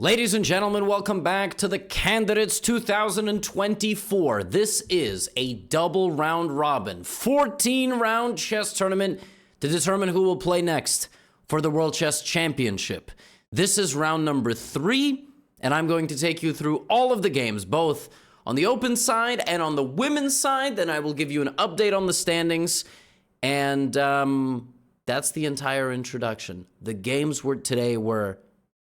Ladies and gentlemen, welcome back to the Candidates 2024. This is a double round robin, 14-round chess tournament to determine who will play next for the World Chess Championship. This is round number 3, and I'm going to take you through all of the games, both on the open side and on the women's side. Then I will give you an update on the standings, and that's the entire introduction. The games today were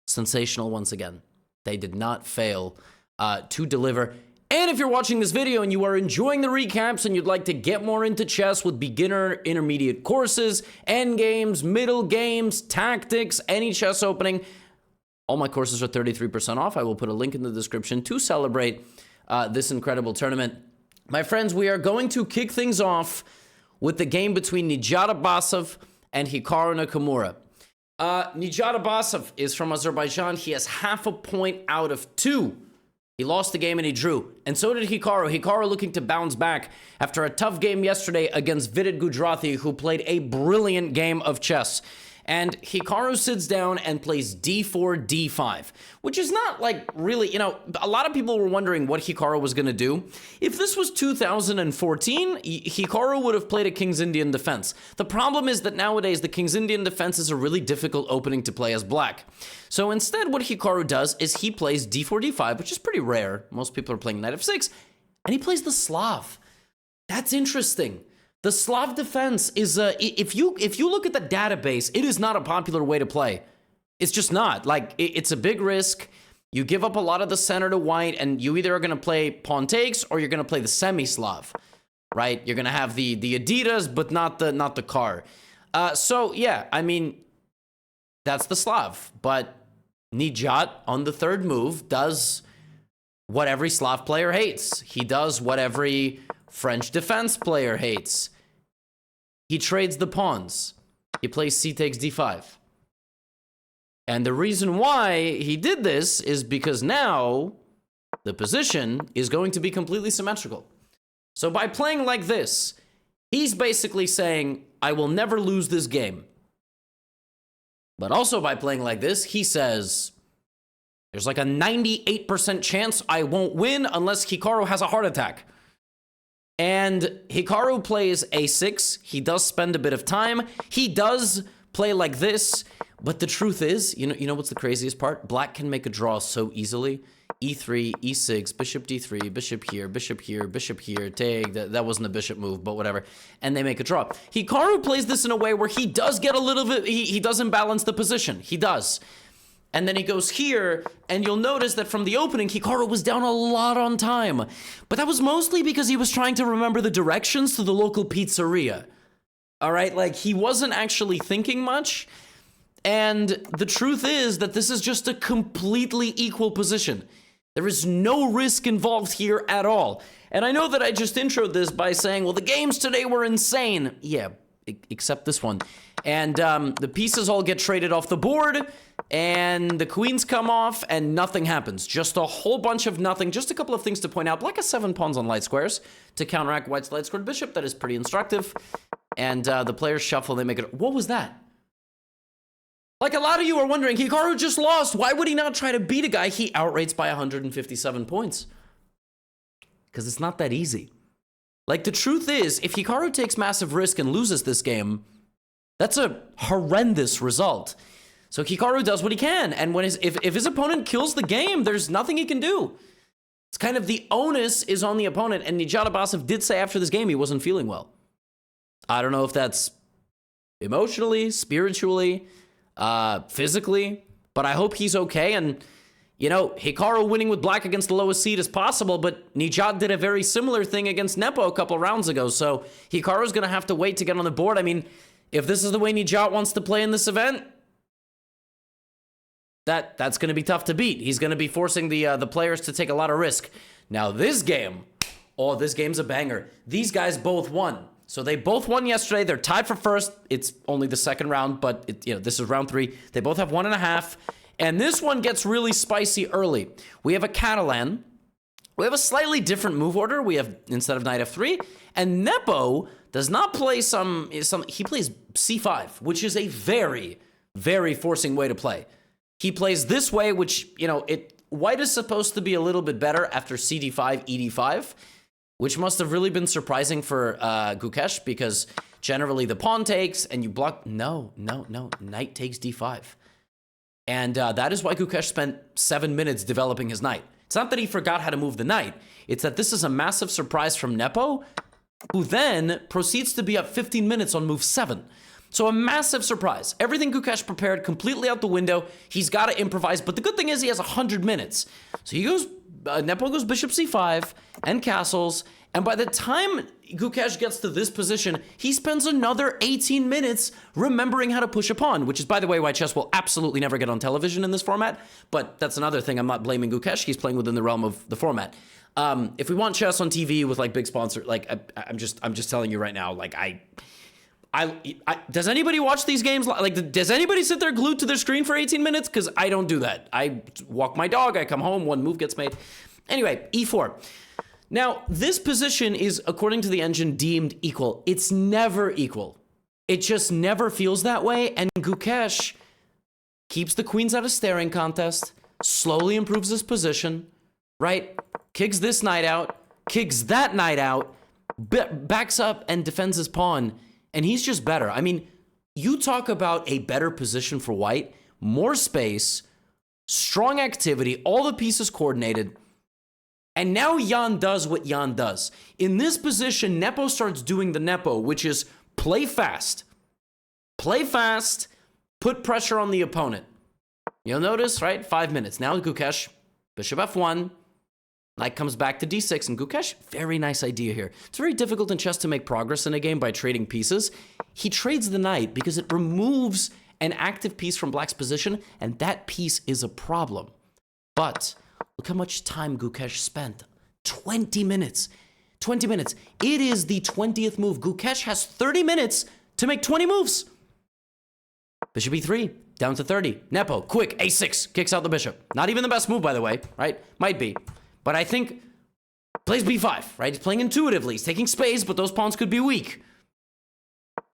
sensational once again. They did not fail to deliver. And if you're watching this video and you are enjoying the recaps and you'd like to get more into chess with beginner, intermediate courses, end games, middle games, tactics, any chess opening, all my courses are 33% off. I will put a link in the description to celebrate this incredible tournament. My friends, we are going to kick things off with the game between Basov and Hikaru Nakamura. Basov is from Azerbaijan. He has half a point out of 2. He lost the game and he drew. And so did Hikaru. Hikaru looking to bounce back after a tough game yesterday against Vidit, who played a brilliant game of chess. And Hikaru sits down and plays d4, d5, which is not like really, a lot of people were wondering what Hikaru was going to do. If this was 2014, Hikaru would have played a King's Indian defense. The problem is that nowadays the King's Indian defense is a really difficult opening to play as black. So instead what Hikaru does is he plays d4, d5, which is pretty rare. Most people are playing knight f6, and he plays the Slav. That's interesting. The Slav defense is, if you look at the database, it is not a popular way to play. It's just not. Like, it's a big risk. You give up a lot of the center to white, and you either are going to play pawn takes or you're going to play the semi-Slav, right? You're going to have the Adidas, but not the car. So, yeah, I mean, that's the Slav. But Nijat, on the third move, does what every Slav player hates. He does what every French defense player hates. He trades the pawns. He plays c takes d5. And the reason why he did this is because now the position is going to be completely symmetrical. So by playing like this, he's basically saying, I will never lose this game. But also by playing like this, he says, there's like a 98% chance I won't win unless Hikaru has a heart attack. And Hikaru plays a6. He does spend a bit of time. He does play like this. But the truth is, you know what's the craziest part? Black can make a draw so easily. e3, e6, bishop d3, bishop here, bishop here, bishop here, take. That wasn't a bishop move, but whatever. And they make a draw. Hikaru plays this in a way where he does get a little bit, he does imbalance the position. He does. And then he goes here, and you'll notice that from the opening, Hikaru was down a lot on time. But that was mostly because he was trying to remember the directions to the local pizzeria. All right, like, he wasn't actually thinking much. And the truth is that this is just a completely equal position. There is no risk involved here at all. And I know that I just introed this by saying, well, the games today were insane. Yeah, except this one. And the pieces all get traded off the board, and the queens come off, and nothing happens. Just a whole bunch of nothing. Just a couple of things to point out. Black has 7 pawns on light squares to counteract white's light squared bishop. That is pretty instructive. And the players shuffle. They make it. What was that? Like, a lot of you are wondering, Hikaru just lost. Why would he not try to beat a guy he outrates by 157 points? Because it's not that easy. Like, the truth is, if Hikaru takes massive risk and loses this game, that's a horrendous result. So Hikaru does what he can, and when if his opponent kills the game, there's nothing he can do. It's kind of the onus is on the opponent, and Basov did say after this game he wasn't feeling well. I don't know if that's emotionally, spiritually, physically, but I hope he's okay. And, Hikaru winning with black against the lowest seed is possible, but Nijat did a very similar thing against Nepo a couple rounds ago, so Hikaru's going to have to wait to get on the board. I mean, if this is the way Nijat wants to play in this event, that's going to be tough to beat. He's going to be forcing the players to take a lot of risk. Now, this game, this game's a banger. These guys both won. So they both won yesterday. They're tied for first. It's only the second round, but this is round 3. They both have 1.5. And this one gets really spicy early. We have a Catalan. We have a slightly different move order. We have, instead of knight f3, and Nepo does not play he plays c5, which is a very, very forcing way to play. He plays this way, which, white is supposed to be a little bit better after cd5, ed5, which must have really been surprising for Gukesh, because generally the pawn takes and you block. No, knight takes d5. And that is why Gukesh spent 7 minutes developing his knight. It's not that he forgot how to move the knight. It's that this is a massive surprise from Nepo, who then proceeds to be up 15 minutes on move 7. So a massive surprise. Everything Gukesh prepared completely out the window. He's got to improvise, but the good thing is he has 100 minutes. So he goes, Nepo goes bishop c5 and castles, and by the time Gukesh gets to this position, he spends another 18 minutes remembering how to push a pawn, which is, by the way, why chess will absolutely never get on television in this format. But that's another thing. I'm not blaming Gukesh. He's playing within the realm of the format. If we want chess on TV with like big sponsor, like I'm just telling you right now, like does anybody watch these games? Like, does anybody sit there glued to their screen for 18 minutes? Because I don't do that. I walk my dog. I come home. One move gets made. Anyway, e4. Now, this position is, according to the engine, deemed equal. It's never equal. It just never feels that way. And Gukesh keeps the queens out of staring contest, slowly improves his position, right? Kicks this knight out, kicks that knight out, backs up and defends his pawn. And he's just better. I mean, you talk about a better position for white, more space, strong activity, all the pieces coordinated. And now Jan does what Jan does. In this position, Nepo starts doing the Nepo, which is play fast. Play fast, put pressure on the opponent. You'll notice, right? 5 minutes. Now Gukesh, bishop f1. Knight comes back to d6, and Gukesh, very nice idea here. It's very difficult in chess to make progress in a game by trading pieces. He trades the knight because it removes an active piece from black's position, and that piece is a problem. But look how much time Gukesh spent. 20 minutes. 20 minutes. It is the 20th move. Gukesh has 30 minutes to make 20 moves. Bishop e3, down to 30. Nepo, quick, a6, kicks out the bishop. Not even the best move, by the way, right? Might be. But I think plays b5, right? He's playing intuitively. He's taking space, but those pawns could be weak.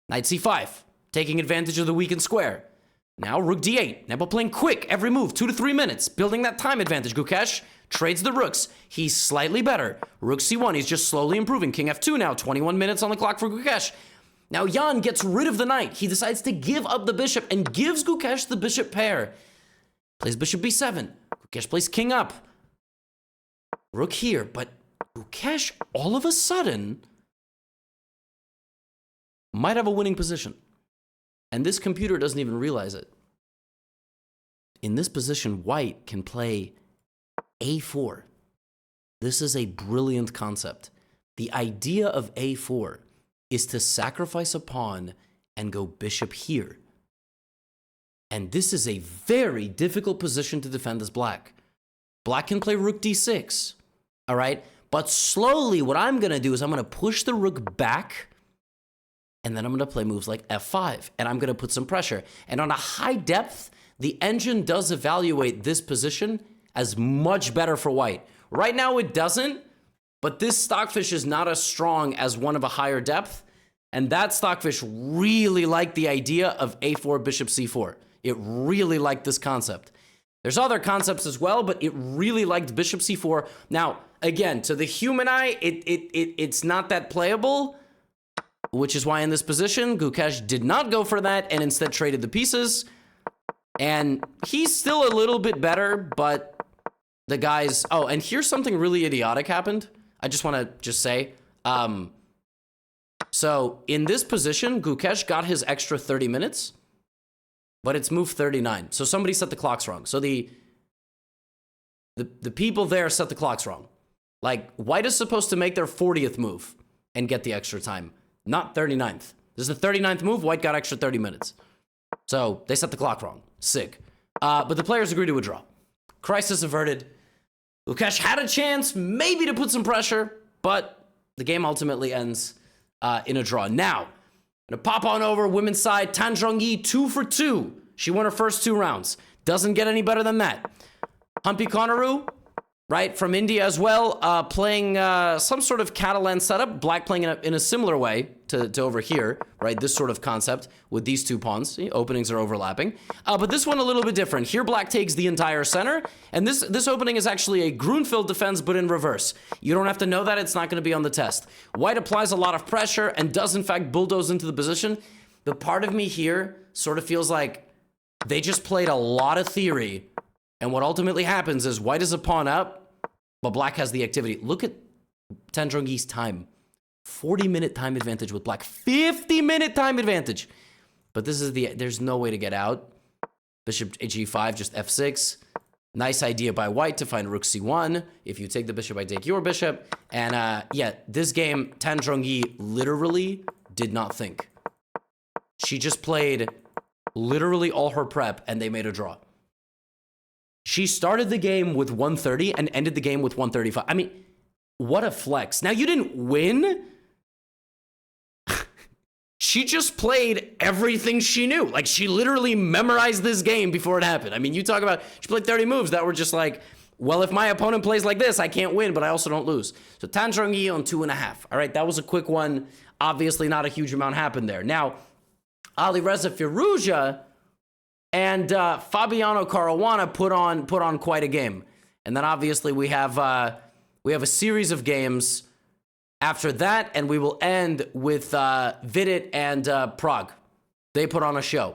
Knight c5, taking advantage of the weakened square. Now rook d8. Nepo playing quick every move, 2 to 3 minutes, building that time advantage. Gukesh trades the rooks. He's slightly better. Rook c1, he's just slowly improving. King f2 now, 21 minutes on the clock for Gukesh. Now Jan gets rid of the knight. He decides to give up the bishop and gives Gukesh the bishop pair. Plays bishop b7. Gukesh plays king up. Rook here, but Gukesh all of a sudden might have a winning position. And this computer doesn't even realize it. In this position, white can play a4. This is a brilliant concept. The idea of a4 is to sacrifice a pawn and go bishop here. And this is a very difficult position to defend as black. Black can play rook d6, all right? But slowly, what I'm going to do is I'm going to push the rook back, and then I'm going to play moves like f5, and I'm going to put some pressure. And on a high depth, the engine does evaluate this position as much better for white. Right now, it doesn't, but this stockfish is not as strong as one of a higher depth, and that stockfish really liked the idea of a4, bishop c4. It really liked this concept. There's other concepts as well, but it really liked bishop c4. Now, again, to the human eye, it's not that playable, which is why in this position, Gukesh did not go for that and instead traded the pieces. And he's still a little bit better, but the guys... Oh, and here's something really idiotic happened. I just want to say. So in this position, Gukesh got his extra 30 minutes. But it's move 39. So somebody set the clocks wrong. So the people there set the clocks wrong. Like, white is supposed to make their 40th move and get the extra time, not 39th. This is the 39th move. White got extra 30 minutes. So they set the clock wrong. Sig. But the players agreed to a draw. Crisis averted. Gukesh had a chance maybe to put some pressure, but the game ultimately ends in a draw. Now, gonna pop on over women's side. Tan Zhongyi 2 for 2. She won her first 2 rounds. Doesn't get any better than that. Humpy Konaru right, from India as well, playing some sort of Catalan setup. Black playing in a similar way to over here, right? This sort of concept with these two pawns. See, openings are overlapping. But this one a little bit different. Here, Black takes the entire center, and this opening is actually a Grunfeld defense, but in reverse. You don't have to know that. It's not going to be on the test. White applies a lot of pressure and does, in fact, bulldoze into the position. The part of me here sort of feels like they just played a lot of theory, and what ultimately happens is White is a pawn up, but Black has the activity. Look at Tandrongi's time. 40-minute time advantage with Black. 50-minute time advantage. But this is there's no way to get out. Bishop g5, just f6. Nice idea by White to find rook c1. If you take the bishop, I take your bishop. And yeah, this game, Tandrongi literally did not think. She just played literally all her prep, and they made a draw. She started the game with 130 and ended the game with 135. I mean, what a flex. Now, you didn't win. She just played everything she knew. Like, she literally memorized this game before it happened. I mean, you talk about, she played 30 moves that were just like, well, if my opponent plays like this, I can't win, but I also don't lose. So Tandrongi on 2.5. All right, that was a quick one. Obviously, not a huge amount happened there. Now, Alireza Firouzja and Fabiano Caruana put on quite a game. And then obviously we have a series of games after that, and we will end with Vidit and Prague. They put on a show.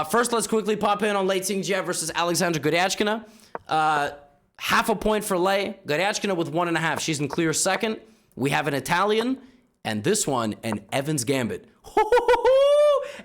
First, let's quickly pop in on Lei Xingjie versus Alexandra Goryachkina. Half a point for Lei. Goryachkina with 1.5. She's in clear second. We have an Italian, and this one, an Evans Gambit.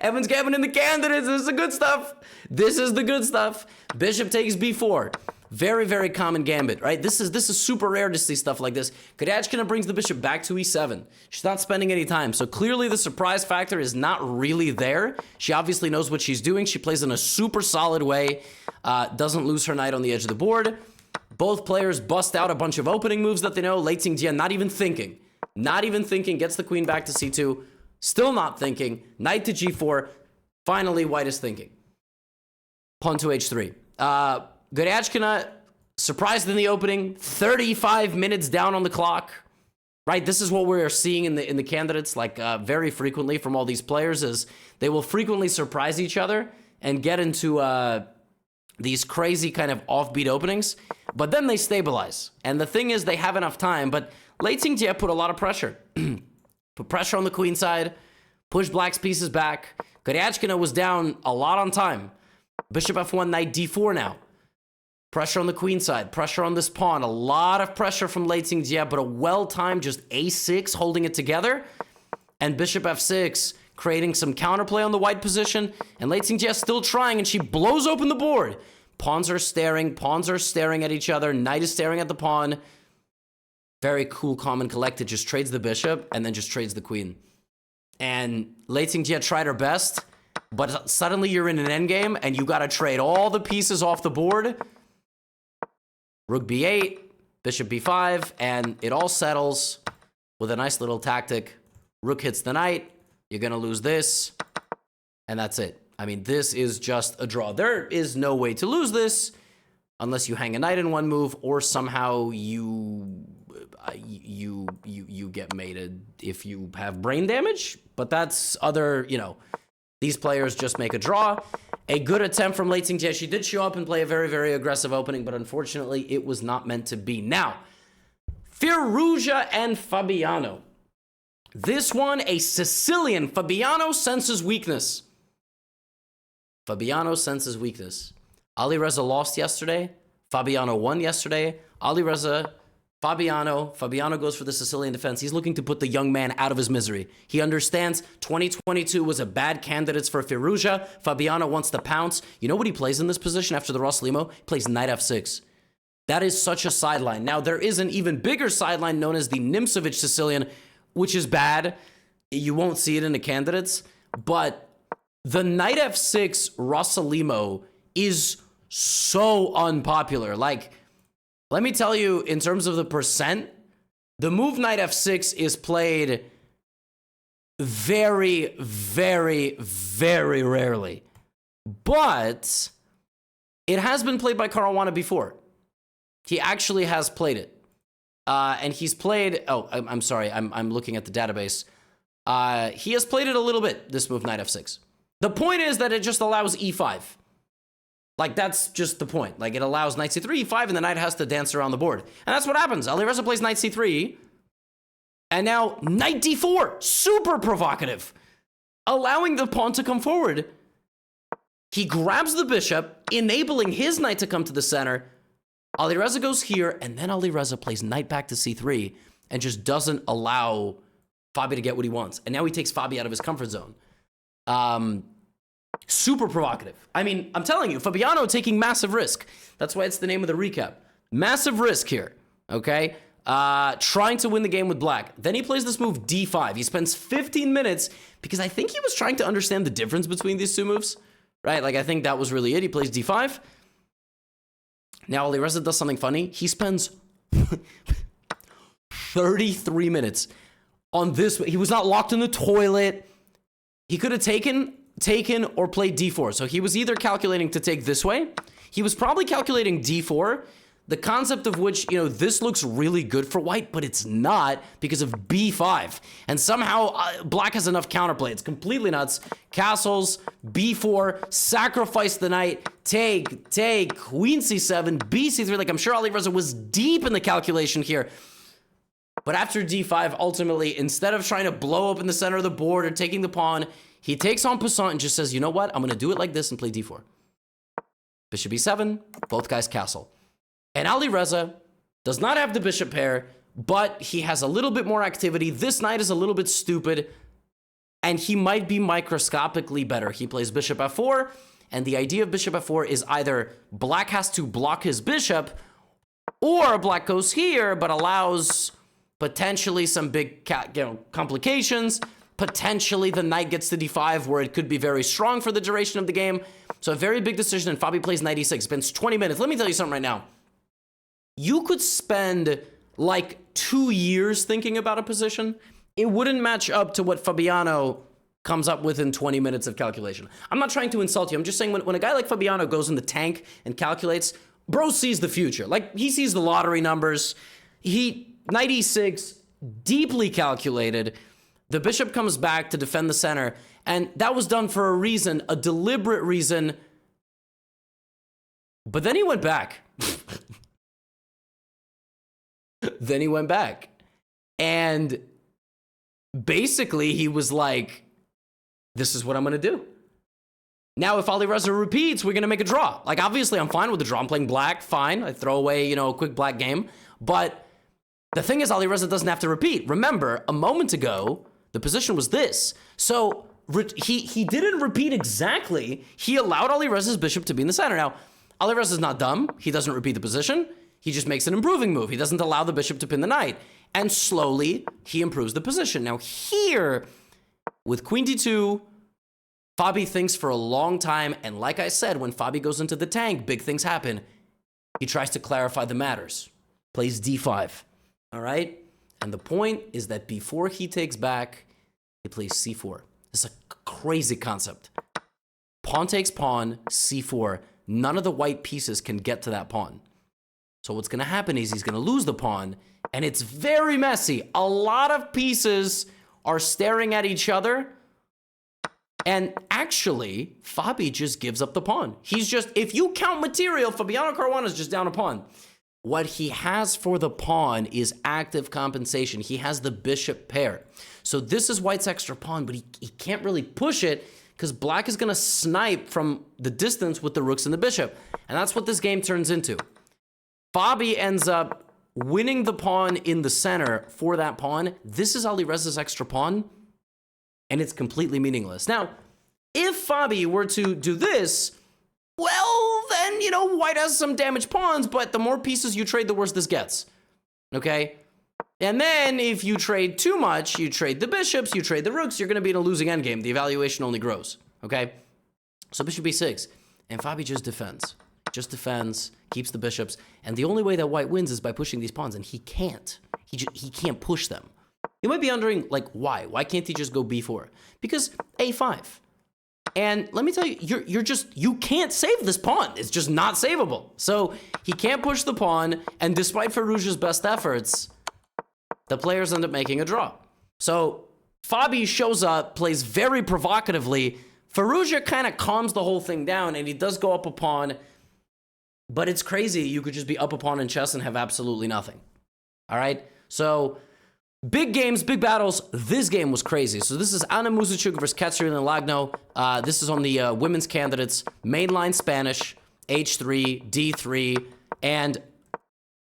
Evans Gambit in the candidates. This is the good stuff. This is the good stuff. Bishop takes b4. Very, very common gambit, right? This is super rare to see stuff like this. Goryachkina brings the bishop back to e7. She's not spending any time. So clearly the surprise factor is not really there. She obviously knows what she's doing. She plays in a super solid way. Doesn't lose her knight on the edge of the board. Both players bust out a bunch of opening moves that they know. Lei Xingjie not even thinking. Not even thinking. Gets the queen back to c2. Still not thinking. Knight to g4. Finally, White is thinking. Pawn to h3. Goryachkina, surprised in the opening, 35 minutes down on the clock, right? This is what we're seeing in the candidates, like very frequently from all these players, is they will frequently surprise each other and get into these crazy kind of offbeat openings, but then they stabilize. And the thing is, they have enough time, but Lei Xingjie put a lot of pressure. Put pressure on the queen side, push Black's pieces back. Goryachkina was down a lot on time. Bishop f1, knight d4 now. Pressure on the queen side, pressure on this pawn. A lot of pressure from Lei Xingjie, but a well-timed just a6 holding it together. And bishop f6 creating some counterplay on the white position. And Lei Xingjie still trying, and she blows open the board. Pawns are staring at each other. Knight is staring at the pawn. Very cool, calm, and collected. Just trades the bishop and then just trades the queen. And Lei Xingjie tried her best, but suddenly you're in an endgame and you got to trade all the pieces off the board. Rook b8, bishop b5, and it all settles with a nice little tactic. Rook hits the knight. You're going to lose this, and that's it. I mean, this is just a draw. There is no way to lose this unless you hang a knight in one move or somehow you get mated if you have brain damage. But that's other, these players just make a draw. A good attempt from Lei Xingjie. She did show up and play a very, very aggressive opening, but unfortunately, it was not meant to be. Now, Firouzja and Fabiano. This one, a Sicilian. Fabiano senses weakness. Fabiano senses weakness. Alireza lost yesterday. Fabiano won yesterday. Alireza, Fabiano goes for the Sicilian defense. He's looking to put the young man out of his misery. He understands 2022 was a bad candidate for Firouzja. Fabiano wants to pounce. You know what he plays in this position after the Rosslimo? He plays knight f6. That is such a sideline. Now, there is an even bigger sideline known as the Nimcevic Sicilian, which is bad. You won't see it in the candidates. But the knight f6 Rosslimo is so unpopular. Like, let me tell you, in terms of the percent, the move knight f6 is played very, very, very rarely. But it has been played by Caruana before. He actually has played it. And he's played... Oh, I'm sorry. I'm looking at the database. He has played it a little bit, this move, knight f6. The point is that it just allows e5. Like, that's just the point. Like, it allows knight c3, e5, and the knight has to dance around the board. And that's what happens. Alireza plays knight c3, and now knight d4. Super provocative. Allowing the pawn to come forward. He grabs the bishop, enabling his knight to come to the center. Alireza goes here, and then Alireza plays knight back to c3, and just doesn't allow Fabi to get what he wants. And now he takes Fabi out of his comfort zone. Super provocative. I mean, I'm telling you, Fabiano taking massive risk. That's why it's the name of the recap. Massive risk here, okay? Trying to win the game with black. Then he plays this move d5. He spends 15 minutes because I think he was trying to understand the difference between these two moves, right? Like, I think that was really it. He plays d5. Now Alireza does something funny. He spends 33 minutes on this. He was not locked in the toilet. He could have taken or played d4. So he was either calculating to take this way. He was probably calculating d4, the concept of which, you know, this looks really good for white, but it's not because of b5. And somehow black has enough counterplay. It's completely nuts. Castles, b4, sacrifice the knight, take, queen c7, bc3. Like, I'm sure Alireza was deep in the calculation here. But after d5, ultimately, instead of trying to blow up in the center of the board or taking the pawn, he takes en passant and just says, you know what? I'm going to do it like this and play d4. Bishop e7, both guys castle. And Alireza does not have the bishop pair, but he has a little bit more activity. This knight is a little bit stupid, and he might be microscopically better. He plays bishop f4, and the idea of bishop f4 is either black has to block his bishop, or black goes here, but allows potentially some big complications. Potentially the knight gets to d5, where it could be very strong for the duration of the game. So a very big decision, and Fabi plays knight e6. Spends 20 minutes. Let me tell you something right now. You could spend like 2 years thinking about a position. It wouldn't match up to what Fabiano comes up with in 20 minutes of calculation. I'm not trying to insult you. I'm just saying when a guy like Fabiano goes in the tank and calculates, bro sees the future. Like, he sees the lottery numbers. Knight e6, deeply calculated. The bishop comes back to defend the center, and that was done for a reason, a deliberate reason. But then he went back. Then he went back. And basically, he was like, this is what I'm going to do. Now, if Alireza repeats, we're going to make a draw. Like, obviously, I'm fine with the draw. I'm playing black, fine. I throw away, a quick black game. But the thing is, Alireza doesn't have to repeat. Remember, a moment ago, the position was this. So he didn't repeat exactly. He allowed Alireza's bishop to be in the center. Now, Alireza's not dumb. He doesn't repeat the position. He just makes an improving move. He doesn't allow the bishop to pin the knight. And slowly, he improves the position. Now here, with queen d2, Fabi thinks for a long time. And like I said, when Fabi goes into the tank, big things happen. He tries to clarify the matters. Plays d5. All right? And the point is that before he takes back, he plays c4. This is a crazy concept. Pawn takes pawn, c4. None of the white pieces can get to that pawn. So what's going to happen is he's going to lose the pawn, and it's very messy. A lot of pieces are staring at each other, and actually, Fabi just gives up the pawn. He's just, if you count material, Fabiano Caruana is just down a pawn. What he has for the pawn is active compensation. He has the bishop pair. So this is white's extra pawn, but he can't really push it because black is going to snipe from the distance with the rooks and the bishop. And that's what this game turns into. Fabi ends up winning the pawn in the center for that pawn. This is Alireza's extra pawn, and it's completely meaningless. Now, if Fabi were to do this, well, then, white has some damaged pawns, but the more pieces you trade, the worse this gets. Okay? And then if you trade too much, you trade the bishops, you trade the rooks, you're going to be in a losing endgame. The evaluation only grows. Okay? So bishop b6, and Fabi just defends. Just defends, keeps the bishops, and the only way that white wins is by pushing these pawns, and he can't. He can't push them. You might be wondering, like, why? Why can't he just go b4? Because a5. And let me tell you, you can't save this pawn. It's just not savable. So he can't push the pawn, and despite Firouzja's best efforts, the players end up making a draw. So Fabi shows up, plays very provocatively. Firouzja kind of calms the whole thing down, and he does go up a pawn, but it's crazy. You could just be up a pawn in chess and have absolutely nothing. All right? So big games, big battles. This game was crazy. So this is Anam versus Katerina Lagno. This is on the women's candidates. Mainline Spanish, H3, D3, and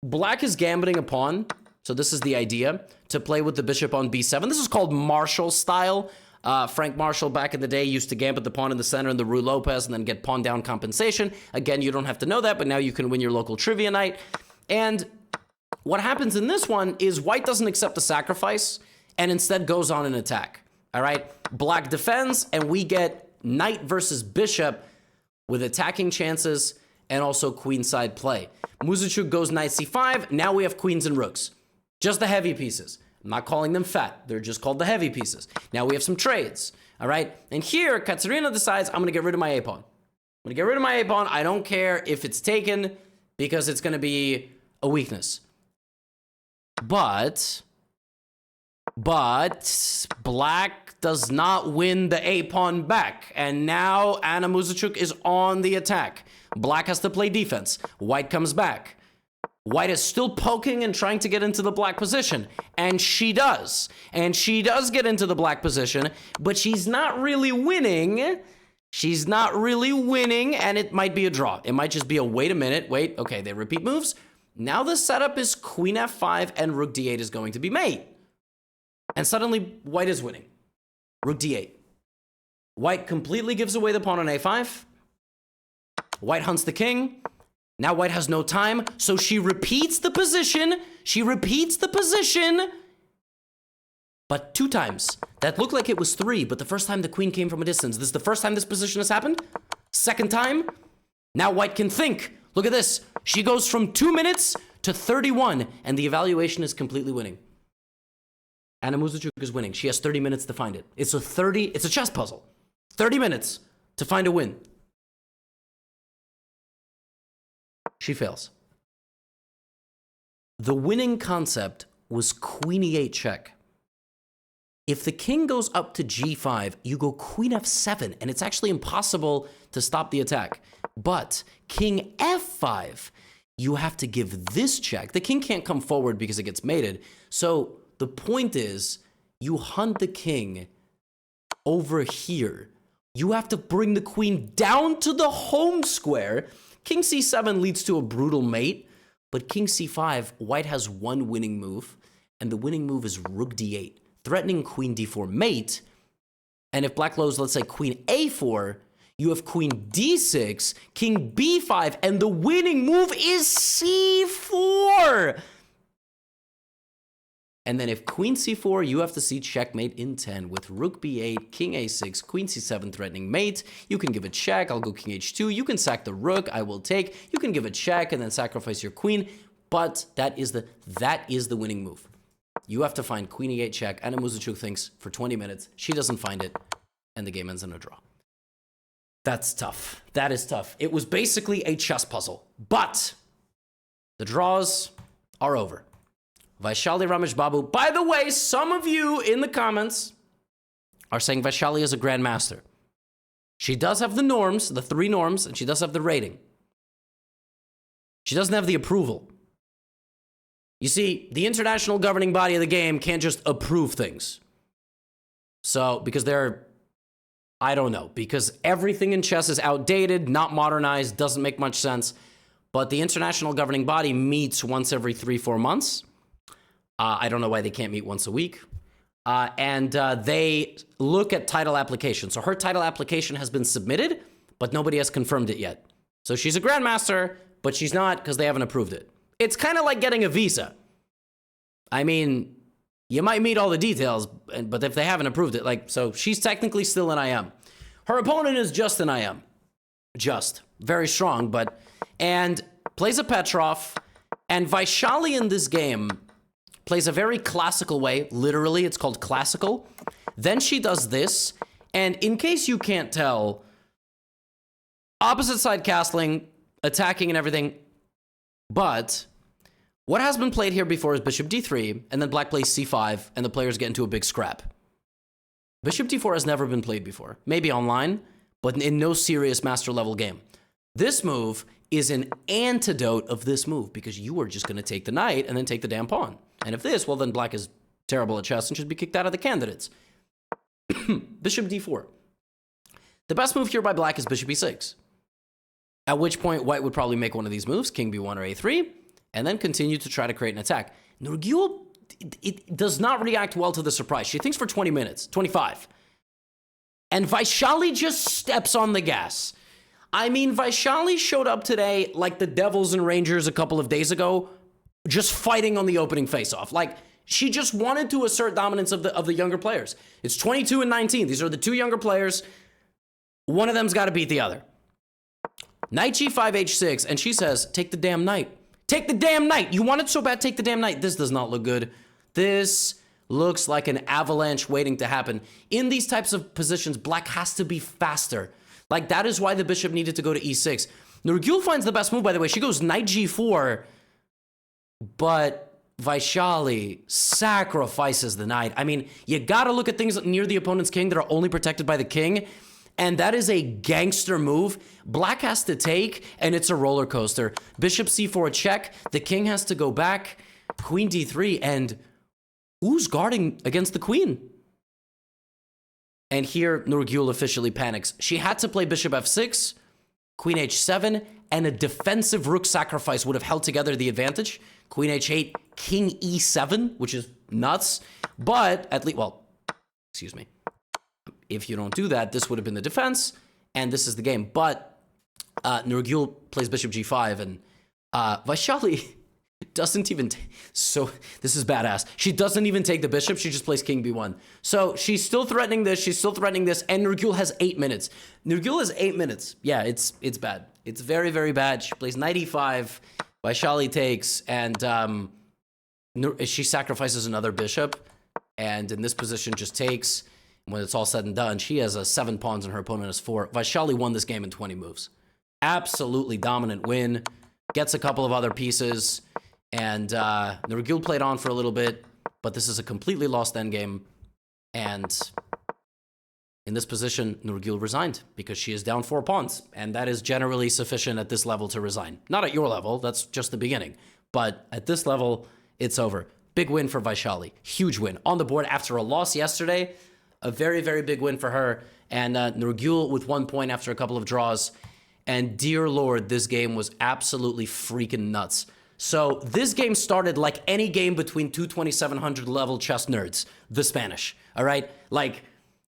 Black is gambling a pawn. So this is the idea, to play with the bishop on B7. This is called Marshall style. Frank Marshall back in the day used to gambit the pawn in the center in the Rue Lopez and then get pawn down compensation. Again, you don't have to know that, but now you can win your local trivia night. And what happens in this one is White doesn't accept the sacrifice and instead goes on an attack. All right? Black defends, and we get knight versus bishop with attacking chances and also queenside play. Muzichuk goes knight c5. Now we have queens and rooks. Just the heavy pieces. I'm not calling them fat. They're just called the heavy pieces. Now we have some trades. All right? And here, Katerina decides, I'm going to get rid of my a-pawn. I'm going to get rid of my a-pawn. I don't care if it's taken because it's going to be a weakness. But Black does not win the a-pawn back. And now Anna Muzichuk is on the attack. Black has to play defense. White comes back. White is still poking and trying to get into the black position. And she does. And she does get into the black position, but she's not really winning. She's not really winning, and it might be a draw. It might just be a wait a minute. Wait, okay, they repeat moves. Now the setup is queen f5 and rook d8 is going to be made. And suddenly, White is winning. Rook d8. White completely gives away the pawn on a5. White hunts the king. Now White has no time, so she repeats the position. She repeats the position. But 2 times. That looked like it was 3, but the first time the queen came from a distance. This is the first time this position has happened. Second time. Now White can think. Look at this. She goes from 2 minutes to 31, and the evaluation is completely winning. Anna Muzichuk is winning. She has 30 minutes to find it. It's a chess puzzle. 30 minutes to find a win. She fails. The winning concept was queen e8 check. If the king goes up to g5, you go queen f7, and it's actually impossible to stop the attack. But king f5, you have to give this check. The king can't come forward because it gets mated. So the point is, you hunt the king over here. You have to bring the queen down to the home square. King c7 leads to a brutal mate, but king c5, White has one winning move, and the winning move is rook d8, threatening queen d4 mate. And if Black goes, let's say, queen a4, you have queen d6, king b5, and the winning move is c4. And then if queen c4, you have to see checkmate in 10 with rook b8, king a6, queen c7 threatening mate. You can give a check. I'll go king h2. You can sack the rook. I will take. You can give a check and then sacrifice your queen. But that is the winning move. You have to find queen e8 check. Anna Muzichuk thinks for 20 minutes. She doesn't find it. And the game ends in a draw. That's tough. That is tough. It was basically a chess puzzle. But the draws are over. Vaishali Ramesh Babu. By the way, some of you in the comments are saying Vaishali is a grandmaster. She does have the norms, the 3 norms, and she does have the rating. She doesn't have the approval. You see, the international governing body of the game can't just approve things. So, because I don't know, because everything in chess is outdated, not modernized, doesn't make much sense. But the international governing body meets once every 3-4 months. I don't know why they can't meet once a week. And they look at title applications. So her title application has been submitted, but nobody has confirmed it yet. So she's a grandmaster, but she's not because they haven't approved it. It's kind of like getting a visa. I mean, you might meet all the details, but if they haven't approved it, so she's technically still an IM. Her opponent is just an IM. Just. Very strong, and plays a Petrov. And Vaishali in this game plays a very classical way. Literally, it's called classical. Then she does this, And in case you can't tell, opposite side castling, attacking and everything, but what has been played here before is bishop d3, and then black plays c5, and the players get into a big scrap. Bishop d4 has never been played before. Maybe online, but in no serious master level game. This move is an antidote of this move, because you are just going to take the knight and then take the damn pawn. And if this, well, then black is terrible at chess and should be kicked out of the candidates. Bishop d4. The best move here by black is bishop e6. At which point, white would probably make one of these moves, king b1 or a3, and then continue to try to create an attack. Nurgül, it does not react well to the surprise. She thinks for 20 minutes, 25. And Vaishali just steps on the gas. I mean, Vaishali showed up today like the Devils and Rangers a couple of days ago, just fighting on the opening face-off. Like, she just wanted to assert dominance of the younger players. It's 22 and 19. These are the two younger players. One of them's got to beat the other. Knight g5, h6, and she says, take the damn knight. Take the damn knight. You want it so bad, take the damn knight. This does not look good. This looks like an avalanche waiting to happen. In these types of positions, black has to be faster. Like, that is why the bishop needed to go to e6. Nurgül finds the best move, by the way. She goes knight g4, but Vaishali sacrifices the knight. I mean, you gotta look at things near the opponent's king that are only protected by the king, and that is a gangster move. Black has to take, and it's a roller coaster. Bishop c4 check, the king has to go back, queen d3, and who's guarding against the queen? And here, Nurgül officially panics. She had to play bishop f6, queen h7, and a defensive rook sacrifice would have held together the advantage. Queen h8, king e7, which is nuts. But at least, well, excuse me. If you don't do that, this would have been the defense, and this is the game. But Nurgül plays bishop g5, and Vaishali doesn't even... So, this is badass. She doesn't even take the bishop. She just plays king b1. So, she's still threatening this. She's still threatening this. And Nurgül has 8 minutes. Nurgül has 8 minutes. Yeah, it's bad. It's very, very bad. She plays knight e5. Vaishali takes. And she sacrifices another bishop. And in this position, just takes. When it's all said and done, she has 7 pawns and her opponent has 4. Vaishali won this game in 20 moves. Absolutely dominant win. Gets a couple of other pieces. And Nurgül played on for a little bit, but this is a completely lost endgame. And in this position, Nurgül resigned because she is down 4 pawns. And that is generally sufficient at this level to resign. Not at your level, that's just the beginning. But at this level, it's over. Big win for Vaishali. Huge win. On the board after a loss yesterday. A very, very big win for her. And Nurgül with 1 point after a couple of draws. And dear Lord, this game was absolutely freaking nuts. So this game started like any game between two 2700 level chess nerds, the Spanish, all right? Like,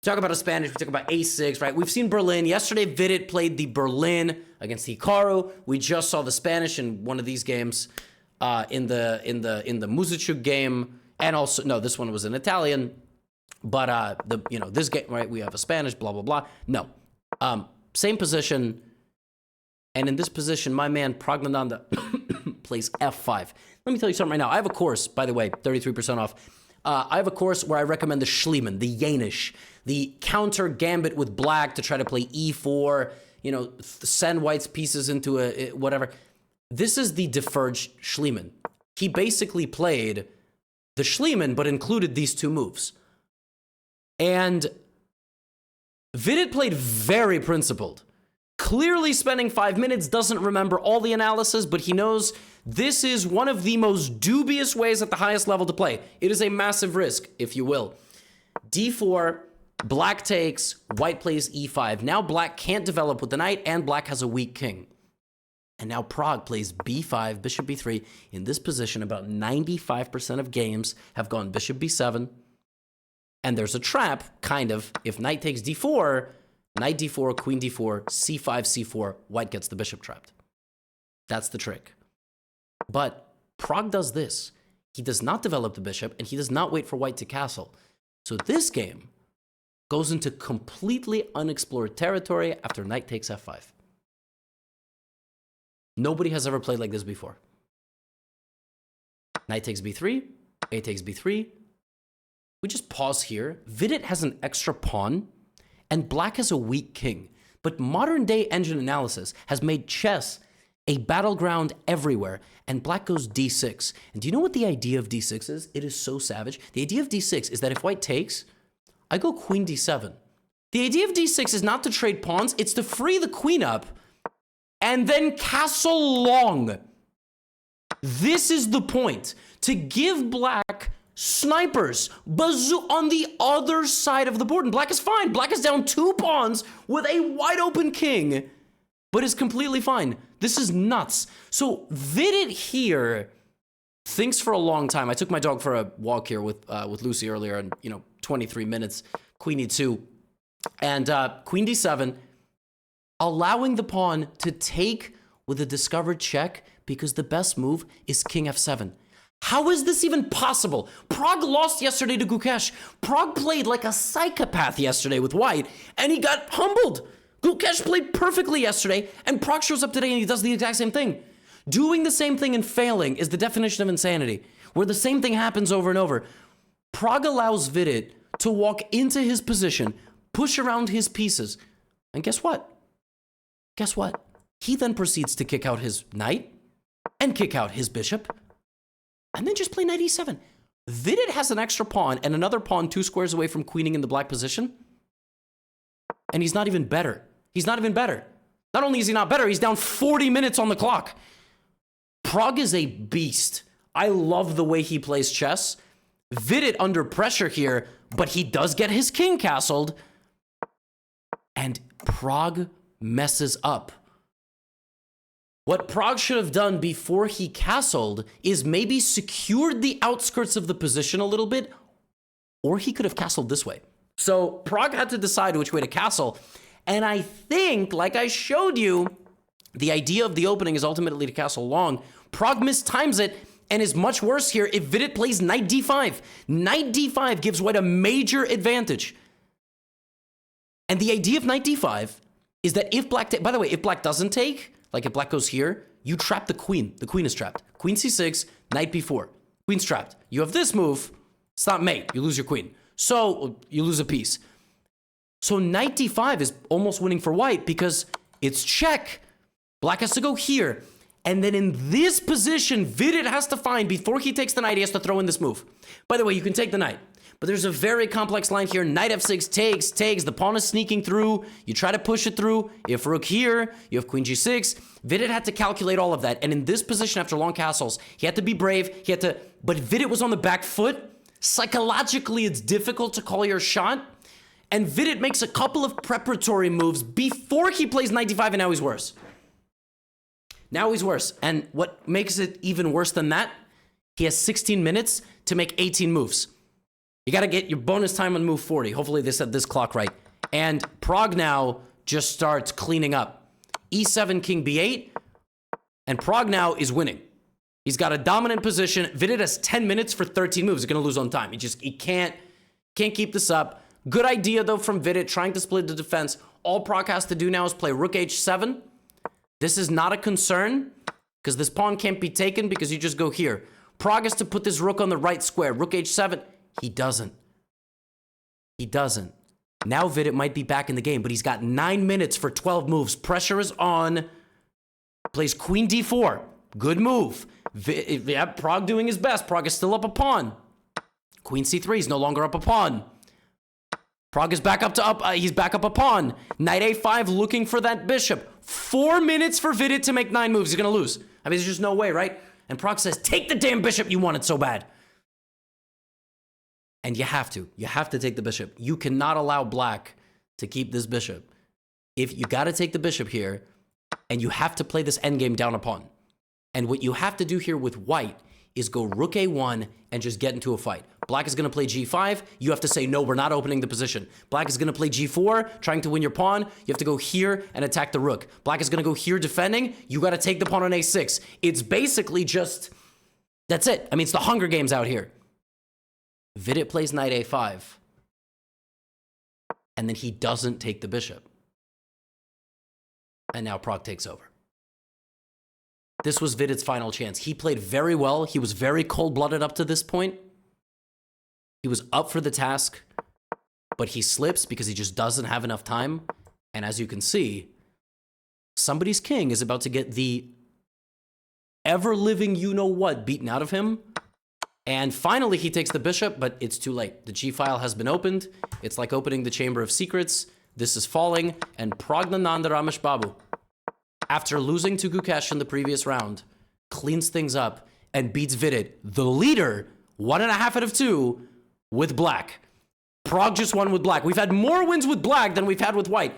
talk about a Spanish, we talk about a6, right? We've seen Berlin. Yesterday, Vidit played the Berlin against the Koro. We just saw the Spanish in one of these games in the Grischuk game. And also, no, this one was in Italian. But, this game, right, we have a Spanish, blah, blah, blah. No, same position. And in this position, my man Pragnananda plays f5. Let me tell you something right now. I have a course, by the way, 33% off. I have a course where I recommend the Schliemann, the Yanish, the counter gambit with black to try to play e4, send white's pieces into whatever. This is the deferred Schliemann. He basically played the Schliemann, but included these 2 moves. And Vidit played very principled. Clearly spending 5 minutes, doesn't remember all the analysis, but he knows this is one of the most dubious ways at the highest level to play. It is a massive risk, if you will. d4, black takes, white plays e5. Now black can't develop with the knight, and black has a weak king. And now Prague plays b5, bishop b3. In this position, about 95% of games have gone bishop b7. And there's a trap, kind of. If knight takes d4... Knight d4, queen d4, c5, c4, white gets the bishop trapped. That's the trick. But Prague does this. He does not develop the bishop, and he does not wait for white to castle. So this game goes into completely unexplored territory after knight takes f5. Nobody has ever played like this before. Knight takes b3, a takes b3. We just pause here. Vidit has an extra pawn. and black has a weak king. But modern day engine analysis has made chess a battleground everywhere, and black goes d6. And do you know what the idea of d6 is? It is so savage. The idea of d6 is that if white takes, I go queen d7. The idea of d6 is not to trade pawns, it's to free the queen up and then castle long. This is the point, to give black snipers, bazoo on the other side of the board. And black is fine. Black is down 2 pawns with a wide open king, but is completely fine. This is nuts. So Vidit here thinks for a long time. I took my dog for a walk here with Lucy earlier, and 23 minutes, queen e2, and queen d7, allowing the pawn to take with a discovered check because the best move is king f7. How is this even possible? Prague lost yesterday to Gukesh. Prague played like a psychopath yesterday with white, and he got humbled. Gukesh played perfectly yesterday, and Prague shows up today and he does the exact same thing. Doing the same thing and failing is the definition of insanity, where the same thing happens over and over. Prague allows Vidit to walk into his position, push around his pieces, and guess what? Guess what? He then proceeds to kick out his knight and kick out his bishop, and then just play knight e7. Vidit has an extra pawn and another pawn 2 squares away from queening in the black position, and he's not even better. He's not even better. Not only is he not better, he's down 40 minutes on the clock. Prague is a beast. I love the way he plays chess. Vidit under pressure here, but he does get his king castled, and Prague messes up. What Prague should have done before he castled is maybe secured the outskirts of the position a little bit, or he could have castled this way. So Prague had to decide which way to castle, and I think, like I showed you, the idea of the opening is ultimately to castle long. Prague mistimes it and is much worse here if Vidit plays knight d5. Knight d5 gives white a major advantage. And the idea of knight d5 is that if black, by the way, if black doesn't take, like if black goes here, you trap the queen. The queen is trapped. Queen c6, knight b4. Queen's trapped. You have this move, it's not mate, you lose your queen. So you lose a piece. So knight d5 is almost winning for white because it's check. Black has to go here. And then in this position, Vidit has to find, before he takes the knight, he has to throw in this move. By the way, you can take the knight, but there's a very complex line here. Knight f6 takes, the pawn is sneaking through. You try to push it through. You have rook here, you have queen g6. Vidit had to calculate all of that. And in this position, after long castles, he had to be brave. But Vidit was on the back foot. Psychologically, it's difficult to call your shot. And Vidit makes a couple of preparatory moves before he plays knight d5, and now he's worse. Now he's worse. And what makes it even worse than that, he has 16 minutes to make 18 moves. You got to get your bonus time on move 40. Hopefully they set this clock right. And Prague now just starts cleaning up. e7, king b8, and Prague now is winning. He's got a dominant position. Vidit has 10 minutes for 13 moves. He's going to lose on time. He can't keep this up. Good idea, though, from Vidit, trying to split the defense. All Prague has to do now is play rook h7. This is not a concern, because this pawn can't be taken because you just go here. Prague has to put this rook on the right square. Rook h7. He doesn't. He doesn't. Now Vidit might be back in the game, but he's got 9 minutes for 12 moves. Pressure is on. Plays queen d4. Good move. Yeah, Prague doing his best. Prague is still up a pawn. Queen c3 is no longer up a pawn. Prague is back up to he's back up a pawn. Knight a5 looking for that bishop. 4 minutes for Vidit to make 9 moves. He's going to lose. I mean, there's just no way, right? And Prague says, take the damn bishop. You want it so bad. And you have to. You have to take the bishop. You cannot allow black to keep this bishop. If you got to take the bishop here, and you have to play this endgame down a pawn. And what you have to do here with white is go rook a1 and just get into a fight. Black is going to play g5. You have to say, no, we're not opening the position. Black is going to play g4, trying to win your pawn. You have to go here and attack the rook. Black is going to go here defending. You got to take the pawn on a6. It's basically just, that's it. I mean, it's the Hunger Games out here. Vidit plays knight a5. And then he doesn't take the bishop. And now Prague takes over. This was Vidit's final chance. He played very well. He was very cold-blooded up to this point. He was up for the task. but he slips because he just doesn't have enough time. And as you can see, somebody's king is about to get the ever-living you-know-what beaten out of him. And finally, he takes the bishop, but it's too late. The g-file has been opened. It's like opening the Chamber of Secrets. This is falling, and Pragnananda Ramesh Babu, after losing to Gukesh in the previous round, cleans things up and beats Vidit, the leader, 1.5 out of 2, with black. Prague just won with black. We've had more wins with black than we've had with white.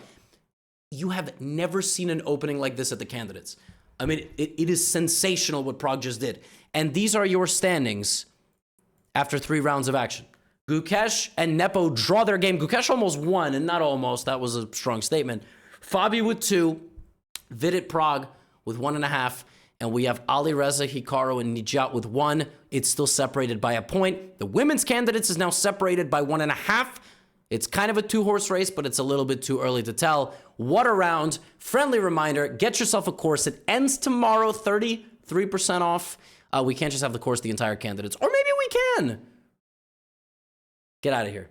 You have never seen an opening like this at the candidates. I mean, it is sensational what Prague just did. And these are your standings after 3 rounds of action. Gukesh and Nepo draw their game. Gukesh almost won, and not almost. That was a strong statement. Fabi with 2. Vidit Prague with 1.5. And we have Alireza, Hikaru, and Nijat with 1. It's still separated by a point. The women's candidates is now separated by 1.5. It's kind of a 2-horse race, but it's a little bit too early to tell. What a round. Friendly reminder, get yourself a course. It ends tomorrow, 33% off. We can't just have the course the entire candidates. Or maybe we can. Get out of here.